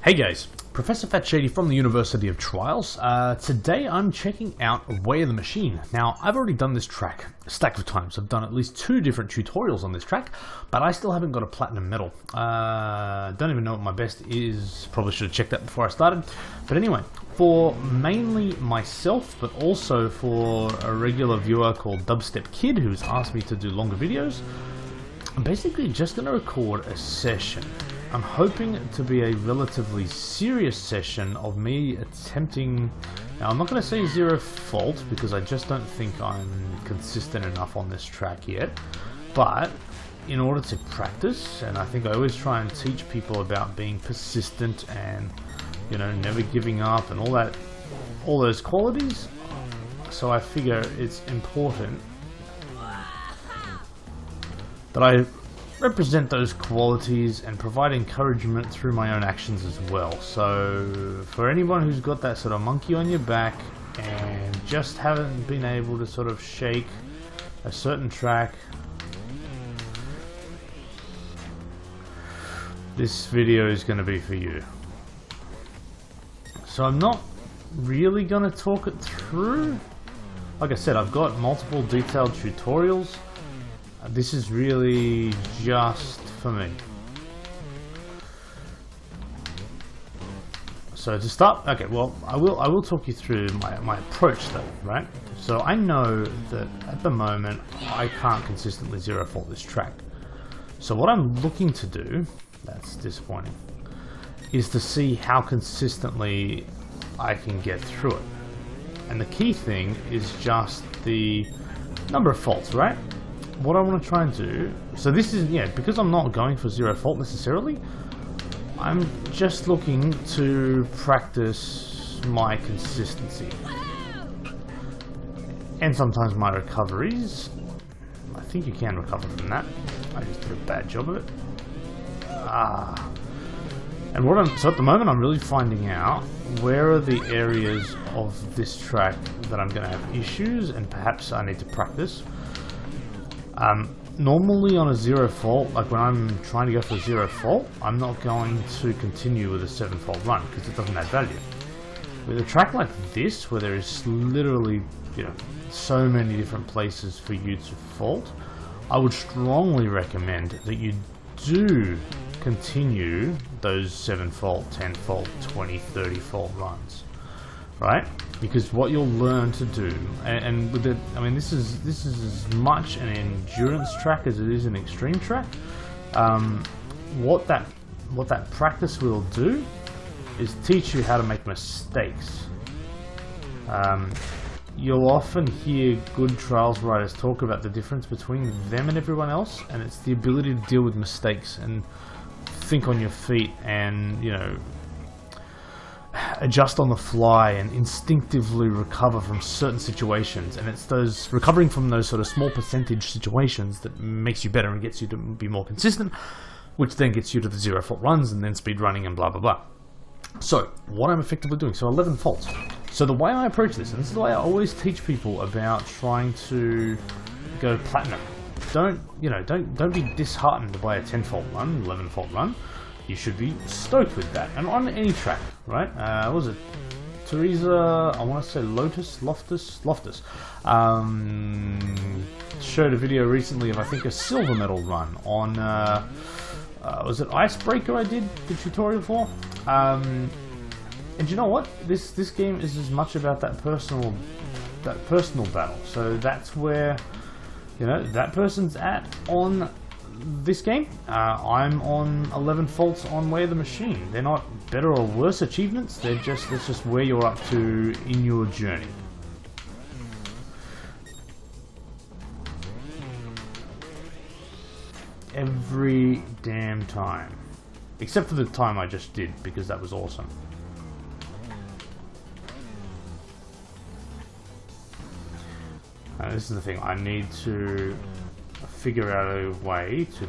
Hey guys, Professor Fat Shady from the University of Trials. Today I'm checking out Way of the Machine. Now, I've already done this track a stack of times. I've done at least 2 different tutorials on this track, but I still haven't got a platinum medal. Don't even know what my best is. Probably should have checked that before I started. But anyway, for mainly myself, but also for a regular viewer called Dubstep Kid, who's asked me to do longer videos, I'm basically just going to record a session. I'm hoping to be a relatively serious session of me attempting... Now, I'm not going to say zero fault because I just don't think I'm consistent enough on this track yet. But in order to practice, and I think I always try and teach people about being persistent and, you know, never giving up and all those qualities. So I figure it's important that I represent those qualities and provide encouragement through my own actions as well. So for anyone who's got that sort of monkey on your back and just haven't been able to sort of shake a certain track, this video is going to be for you. So I'm not really going to talk it through. Like I said, I've got multiple detailed tutorials. This is really just for me. So to start, okay, well, I will talk you through my approach though, right? So I know that at the moment I can't consistently zero fault this track. So what I'm looking to do, that's disappointing, is to see how consistently I can get through it. And the key thing is just the number of faults, right? What I want to try and do, so this is, yeah, because I'm not going for zero fault necessarily, I'm just looking to practice my consistency. And sometimes my recoveries. I think you can recover from that. I just did a bad job of it. And so at the moment I'm really finding out where are the areas of this track that I'm going to have issues and perhaps I need to practice. Normally on a zero fault, like when I'm trying to go for a zero fault, I'm not going to continue with a 7 fault run because it doesn't add value. With a track like this, where there is literally, you know, so many different places for you to fault, I would strongly recommend that you do continue those 7 fault, 10 fault, 20, 30 fault runs. Right? Because what you'll learn to do, and with it, I mean, this is as much an endurance track as it is an extreme track. What that practice will do is teach you how to make mistakes. You'll often hear good trials riders talk about the difference between them and everyone else, and it's the ability to deal with mistakes and think on your feet and, you know, adjust on the fly and instinctively recover from certain situations. And it's those recovering from those sort of small percentage situations that makes you better and gets you to be more consistent, which then gets you to the zero fault runs and then speed running and blah blah blah. So what I'm effectively doing, so 11 faults. So the way I approach this, and this is the way I always teach people about trying to go platinum. Don't be disheartened by a 10 fault run, 11 fault run. You should be stoked with that. And on any track, right? What was it? Teresa, I want to say Loftus. Showed a video recently of, I think, a silver medal run on, was it Icebreaker I did the tutorial for? And you know what? This game is as much about that personal battle. So that's where, you know, that person's at on this game. I'm on 11 faults on Way of the Machine. They're not better or worse achievements, that's just where you're up to in your journey. Every damn time. Except for the time I just did, because that was awesome. And this is the thing, I need to figure out a way to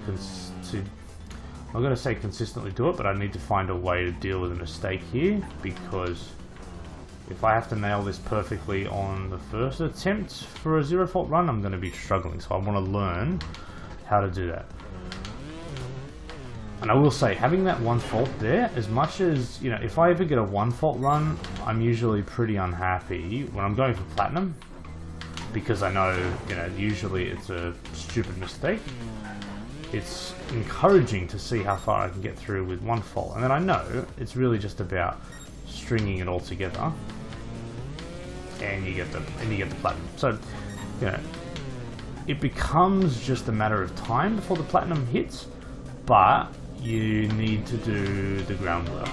I'm going to say consistently do it, but I need to find a way to deal with a mistake here, because if I have to nail this perfectly on the first attempt for a zero fault run, I'm going to be struggling. So I want to learn how to do that. And I will say, having that one fault there, as much as, you know, if I ever get a one fault run, I'm usually pretty unhappy when I'm going for platinum, because I know, you know, usually it's a stupid mistake. It's encouraging to see how far I can get through with one fault, and then I know it's really just about stringing it all together, and you get the platinum. So, you know, it becomes just a matter of time before the platinum hits, but you need to do the groundwork.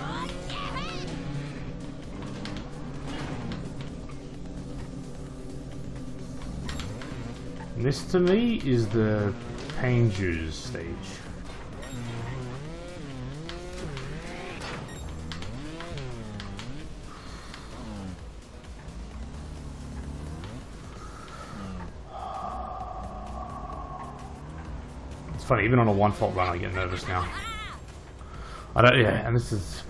And this to me is the Pain Juice stage. It's funny, even on a one fault run I get nervous now. I don't, yeah, and this is...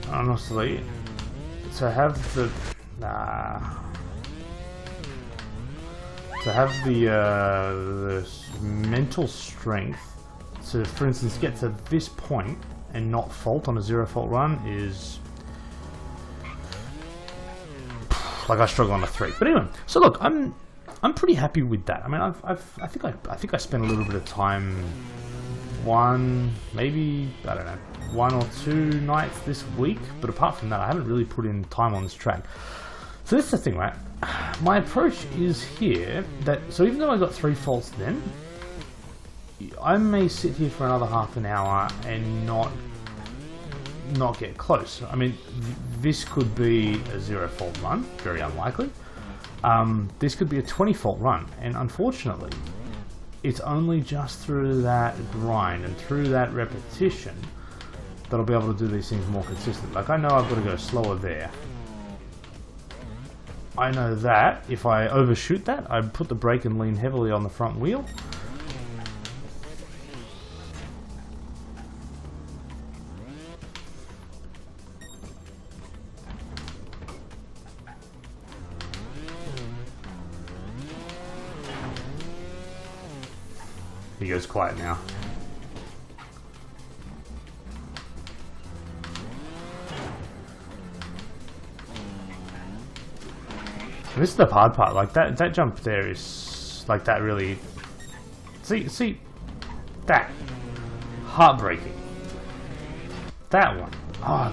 Honestly, to have the... to have the mental strength to, for instance, get to this point and not fault on a zero fault run is... like I struggle on a 3. But anyway, so look, I'm pretty happy with that. I mean, I think I spent a little bit of time, maybe I don't know, 1 or 2 nights this week. But apart from that, I haven't really put in time on this track. So this is the thing, right? My approach is here that, so even though I got 3 faults then, I may sit here for another half an hour and not get close. I mean, this could be a 0 fault run, very unlikely. This could be a 20 fault run, and unfortunately, it's only just through that grind and through that repetition that I'll be able to do these things more consistent. Like, I know I've got to go slower there. I know that if I overshoot that, I put the brake and lean heavily on the front wheel. He goes quiet now. This is the hard part. Like that jump there is like that really. See that heartbreaking. That one. Oh,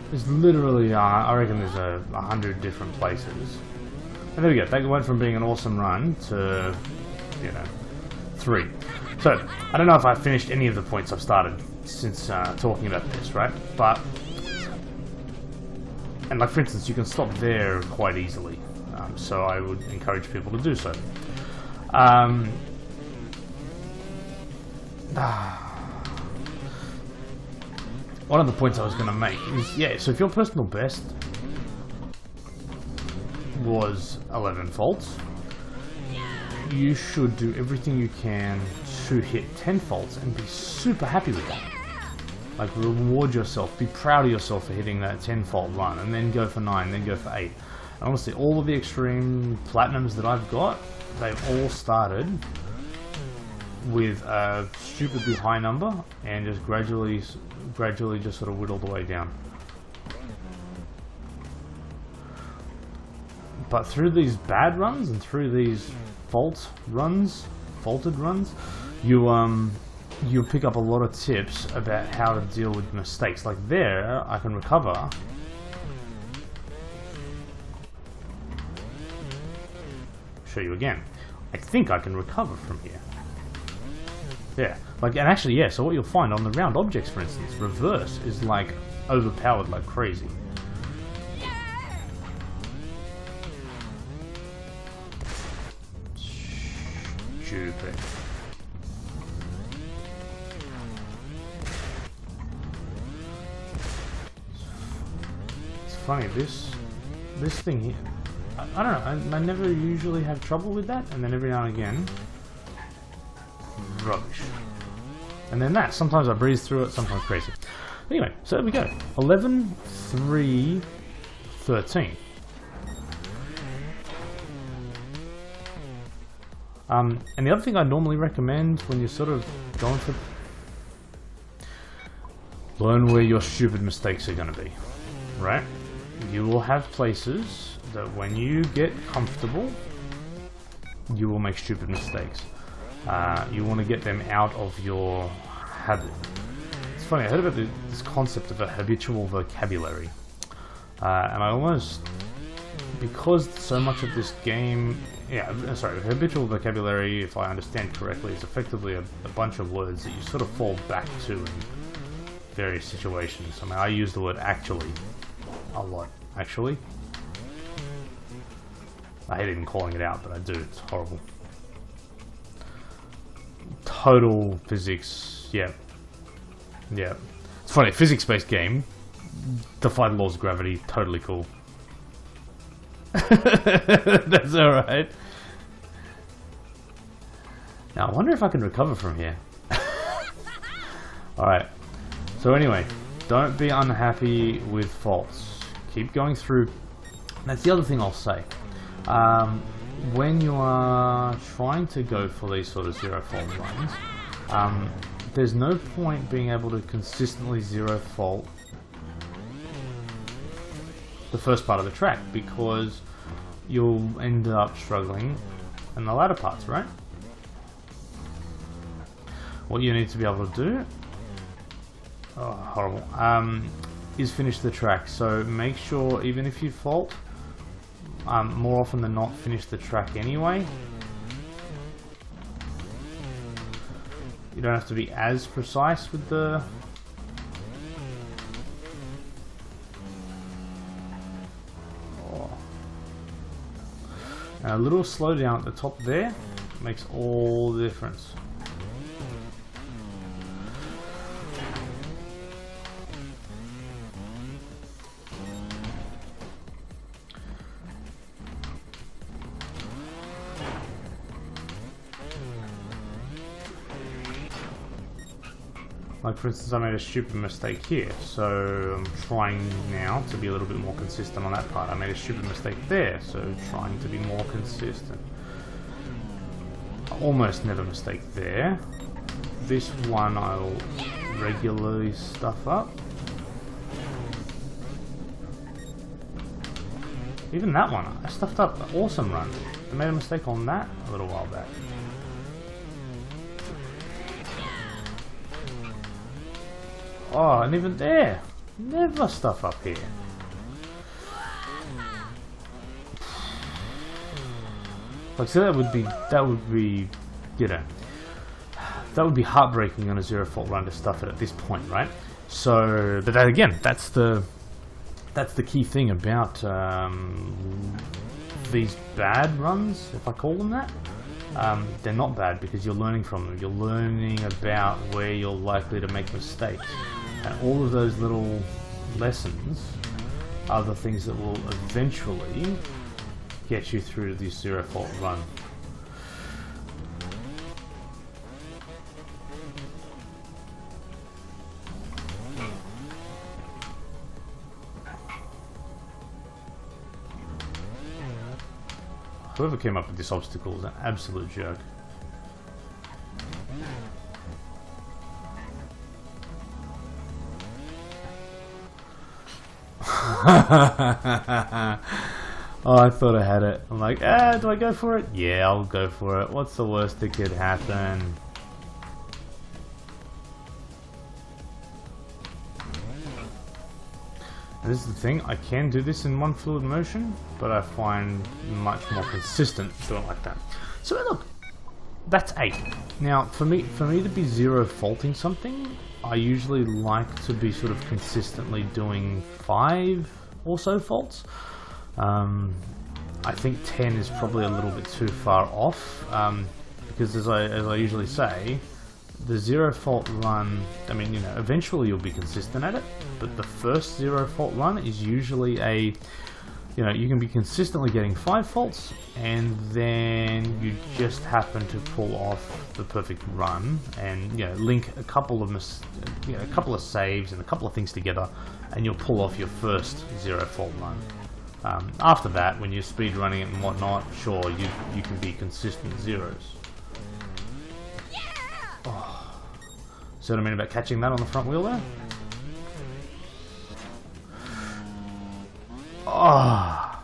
there's literally I reckon there's 100 different places. And there we go. That went from being an awesome run to, you know, 3. So I don't know if I've finished any of the points I've started since talking about this, right? But, and like for instance, you can stop there quite easily, so I would encourage people to do so. One of the points I was going to make is, yeah, so if your personal best was 11 faults, you should do everything you can to hit 10 faults and be super happy with that. Like, reward yourself, be proud of yourself for hitting that 10 fault run, and then go for 9, then go for 8. And honestly, all of the extreme platinums that I've got, they've all started with a stupidly high number and just gradually just sort of whittled the way down. But through these bad runs and through these faulted runs, you'll pick up a lot of tips about how to deal with mistakes. Like there, I can recover. Show you again. I think I can recover from here. Yeah, like, and actually, yeah, so what you'll find on the round objects, for instance, reverse is like overpowered like crazy. Stupid. It's funny, this thing here, I don't know, I never usually have trouble with that, and then every now and again, rubbish. And then that, sometimes I breeze through it, sometimes crazy. Anyway, so there we go. 11, 3, 13. And the other thing I normally recommend when you're sort of going for... learn where your stupid mistakes are going to be, right? You will have places that when you get comfortable, you will make stupid mistakes. You want to get them out of your habit. It's funny, I heard about this concept of a habitual vocabulary. And I almost... because so much of this game... habitual vocabulary, if I understand correctly, is effectively a bunch of words that you sort of fall back to in various situations. I mean, I use the word actually a lot, actually. I hate even calling it out, but I do, it's horrible. Total physics, yeah. Yeah. It's funny, physics-based game, defy the laws of gravity, totally cool. That's alright. Now, I wonder if I can recover from here. Alright. So anyway, don't be unhappy with faults. Keep going through. That's the other thing I'll say. When you are trying to go for these sort of zero fault runs, there's no point being able to consistently zero fault the first part of the track, because you'll end up struggling in the latter parts, right? What you need to be able to do, horrible, is finish the track. So make sure, even if you fault, more often than not, finish the track anyway. You don't have to be as precise with the... And a little slowdown at the top there makes all the difference. Like, for instance, I made a stupid mistake here, so I'm trying now to be a little bit more consistent on that part. I made a stupid mistake there, so trying to be more consistent. I almost never mistake there. This one I'll regularly stuff up. Even that one, I stuffed up an awesome run. I made a mistake on that a little while back. Oh, and even there, never stuff up here. Like, so that would be, you know, that would be heartbreaking on a zero fault run to stuff it at this point, right? So, but that, again, that's the key thing about these bad runs, if I call them that. They're not bad because you're learning from them. You're learning about where you're likely to make mistakes. And all of those little lessons are the things that will eventually get you through to this zero fault run. Whoever came up with this obstacle is an absolute jerk. Oh, I thought I had it. I'm like, do I go for it? Yeah, I'll go for it. What's the worst that could happen? And this is the thing, I can do this in one fluid motion, but I find much more consistent doing it like that. So look, that's 8. Now, for me to be zero faulting something, I usually like to be sort of consistently doing 5 or so faults. I think 10 is probably a little bit too far off, because as I usually say, the zero fault run, I mean, you know, eventually you'll be consistent at it, but the first zero fault run is usually you know, you can be consistently getting 5 faults, and then you just happen to pull off the perfect run, and you know, link a couple of a couple of saves and a couple of things together, and you'll pull off your first 0 fault run. After that, when you're speed running it and whatnot, sure, you can be consistent zeros. Oh. See what I mean about catching that on the front wheel there? Oh.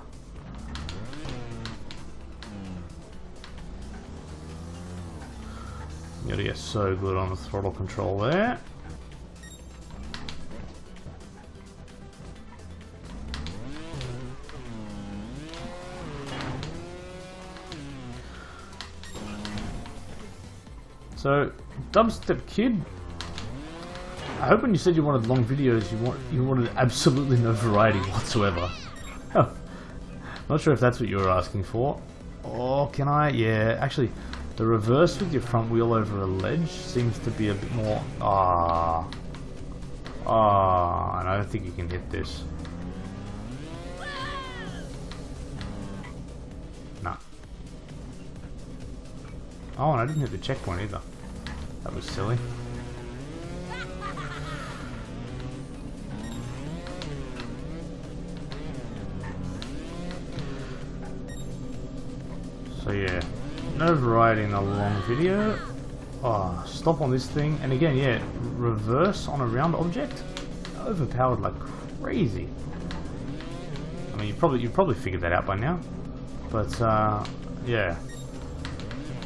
You gotta get so good on the throttle control there. So, Dubstep Kid, I hope when you said you wanted long videos, you wanted absolutely no variety whatsoever. Not sure if that's what you were asking for. Oh, can I? Yeah, actually, the reverse with your front wheel over a ledge seems to be a bit more... and I don't think you can hit this. Nah. Oh, and I didn't hit the checkpoint either. That was silly. So yeah, no variety in a long video. Oh, stop on this thing, and again, yeah, reverse on a round object, overpowered like crazy. I mean, you probably figured that out by now, but yeah,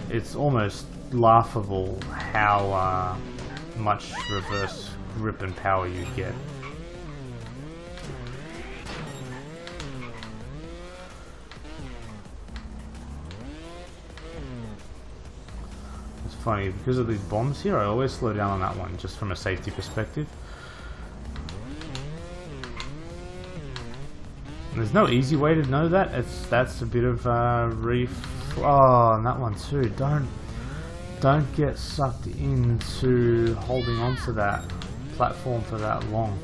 it's almost laughable how much reverse grip and power you get. It's funny, because of these bombs here, I always slow down on that one, just from a safety perspective. And there's no easy way to know that. That's a bit of oh, and that one too. Don't get sucked into holding onto that platform for that long.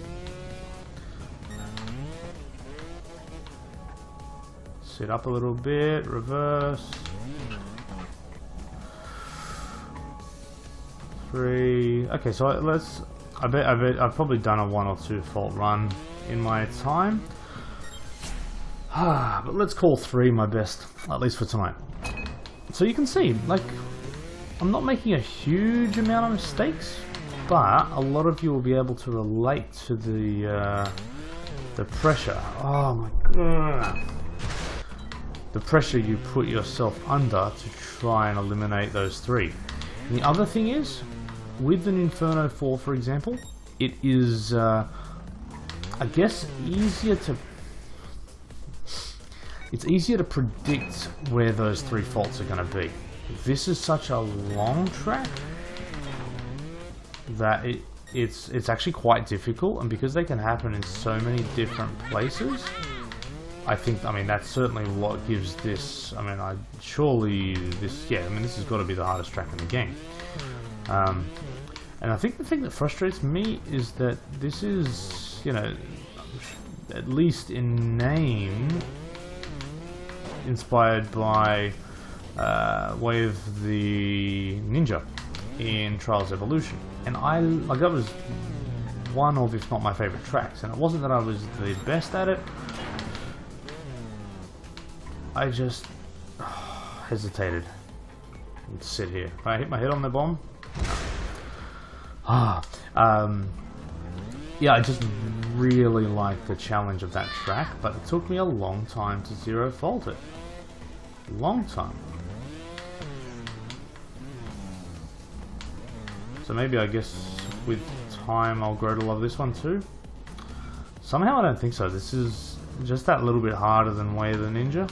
Sit up a little bit, reverse. 3. Okay, so let's. I bet I've probably done a 1 or 2 fault run in my time. But let's call 3 my best, at least for tonight. So you can see, like, I'm not making a huge amount of mistakes, but a lot of you will be able to relate to the pressure. Oh my god. The pressure you put yourself under to try and eliminate those 3. And the other thing is, with an Inferno 4, for example, it is, I guess, it's easier to predict where those 3 faults are going to be. This is such a long track that it's actually quite difficult, and because they can happen in so many different places, I mean, that's certainly what gives this, I mean, this has got to be the hardest track in the game. And I think the thing that frustrates me is that this is, you know, at least in name, inspired by Way of the Ninja in Trials Evolution, and that was one of, if not my favorite tracks. And it wasn't that I was the best at it, I just hesitated to sit here. If I hit my head on the bomb, yeah, I just really like the challenge of that track, but it took me a long time to 0 fault it. Long time. So maybe, I guess, with time I'll grow to love this one too. Somehow I don't think so. This is just that little bit harder than Way of the Ninja.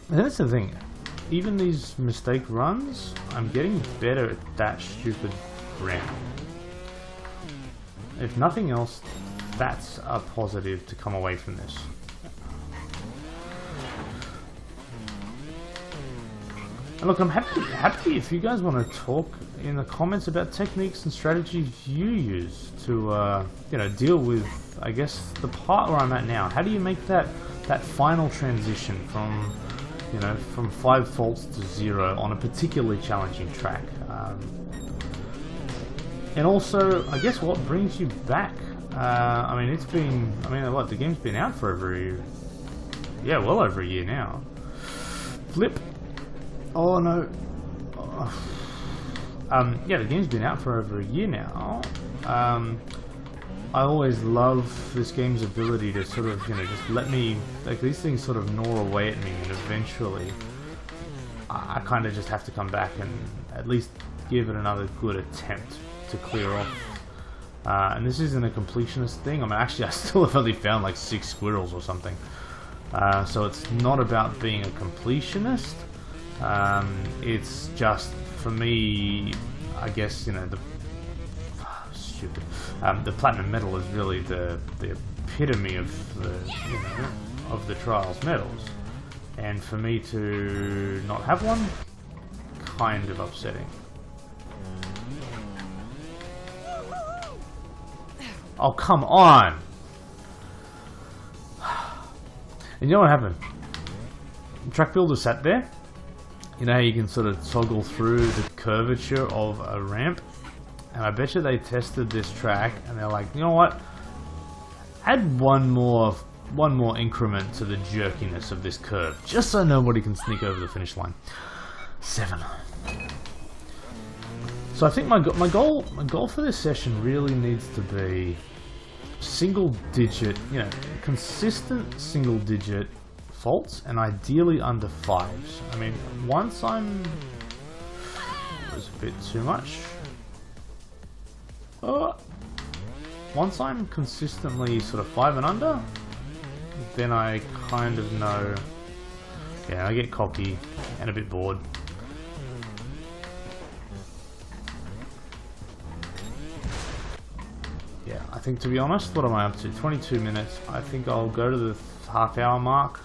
That's the thing. Even these mistake runs, I'm getting better at that stupid ramp. If nothing else, that's a positive to come away from this. And look, I'm happy if you guys want to talk in the comments about techniques and strategies you use to, you know, deal with, I guess, the part where I'm at now. How do you make that final transition from, you know, from 5 faults to 0 on a particularly challenging track? And also, I guess, what brings you back? I mean, it's been, I mean, what, the game's been out for over a year. Yeah, well over a year now. Flip. Oh no. Yeah, the game's been out for over a year now. I always love this game's ability to sort of, you know, just let me, like, these things sort of gnaw away at me, and eventually I kind of just have to come back and at least give it another good attempt to clear off. And this isn't a completionist thing. I mean, actually, I still have only found like 6 squirrels or something. So it's not about being a completionist. It's just, for me, I guess, you know, the platinum medal is really the epitome of the, you know, of the Trials medals, and for me to not have one, kind of upsetting. Oh, come on! And you know what happened? Track Builder sat there. You know how you can sort of toggle through the curvature of a ramp? And I bet you they tested this track and they're like, you know what? Add one more increment to the jerkiness of this curve, just so nobody can sneak over the finish line. 7. So I think my goal for this session really needs to be single digit, you know, consistent single digit faults, and ideally under 5s. I mean, once I'm... That was a bit too much. Once I'm consistently sort of 5 and under, then I kind of know... Yeah, I get cocky and a bit bored. Yeah, I think, to be honest, what am I up to? 22 minutes. I think I'll go to the half-hour mark,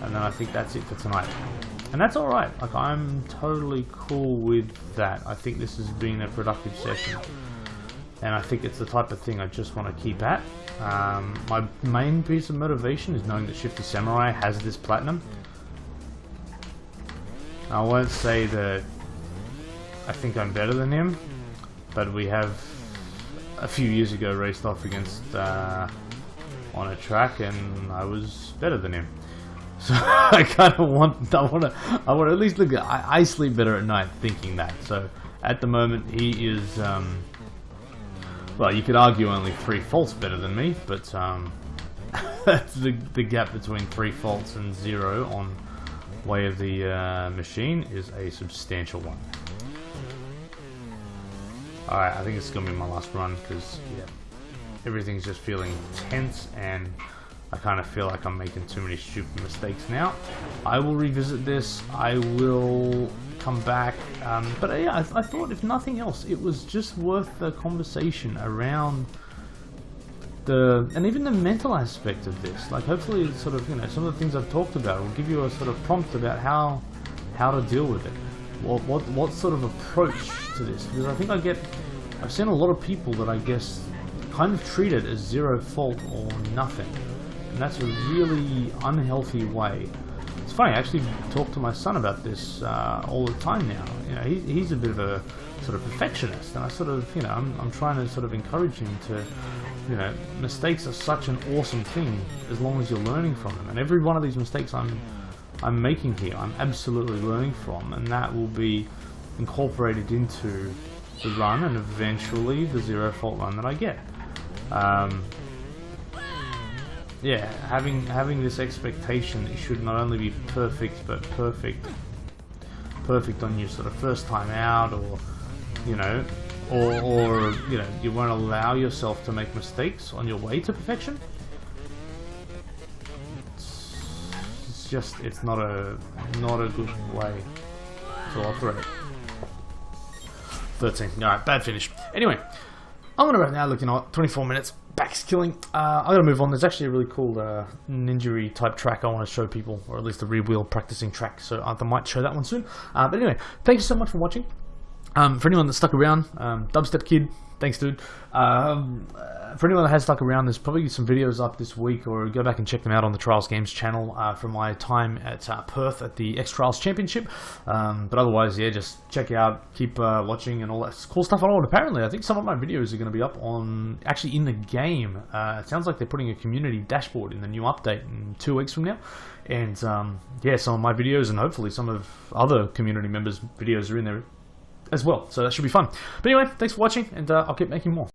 and then I think that's it for tonight. And that's alright. Like, I'm totally cool with that. I think this has been a productive session, and I think it's the type of thing I just want to keep at. My main piece of motivation is knowing that Shifty Samurai has this platinum. I won't say that I think I'm better than him, but we have a few years ago raced off against on a track, and I was better than him. So I kind of want to at least look at. I sleep better at night thinking that. So at the moment he is, well, you could argue only 3 faults better than me, but that's the gap between 3 faults and 0 on Way of the Machine is a substantial one. Alright, I think it's going to be my last run, because, yeah, everything's just feeling tense, and I kind of feel like I'm making too many stupid mistakes now. I will revisit this, I will come back, but yeah, I thought, if nothing else, it was just worth the conversation around and even the mental aspect of this. Like, hopefully it's sort of, you know, some of the things I've talked about will give you a sort of prompt about how to deal with it. What sort of approach to this? Because I think I've seen a lot of people that I guess kind of treat it as 0 fault or nothing, and that's a really unhealthy way. It's funny, I actually talk to my son about this all the time now. You know, he's a bit of a sort of perfectionist, and I sort of, you know, I'm trying to sort of encourage him to, you know, mistakes are such an awesome thing as long as you're learning from them, and every one of these mistakes I'm making here, I'm absolutely learning from, and that will be incorporated into the run and eventually the 0 fault run that I get. Yeah, having this expectation that you should not only be perfect, but perfect on your sort of first time out, or, you know, or you know, you won't allow yourself to make mistakes on your way to perfection. It's not a good way to operate. 13. Alright, bad finish. Anyway, I'm gonna wrap now, looking at 24 minutes. back's killing. I gotta move on. There's actually a really cool ninja type track I want to show people, or at least a rear wheel practicing track. So I might show that one soon. But anyway, thank you so much for watching. For anyone that stuck around, Dubstep Kid, thanks dude. For anyone that has stuck around, there's probably some videos up this week, or go back and check them out on the Trials Games channel from my time at Perth at the X Trials Championship. But otherwise, yeah, just check out, keep watching, and all that cool stuff on. Apparently, I think some of my videos are going to be up on, actually in the game. It sounds like they're putting a community dashboard in the new update in 2 weeks from now. And yeah, some of my videos, and hopefully some of other community members' videos are in there as well, so that should be fun. But anyway, thanks for watching, and I'll keep making more.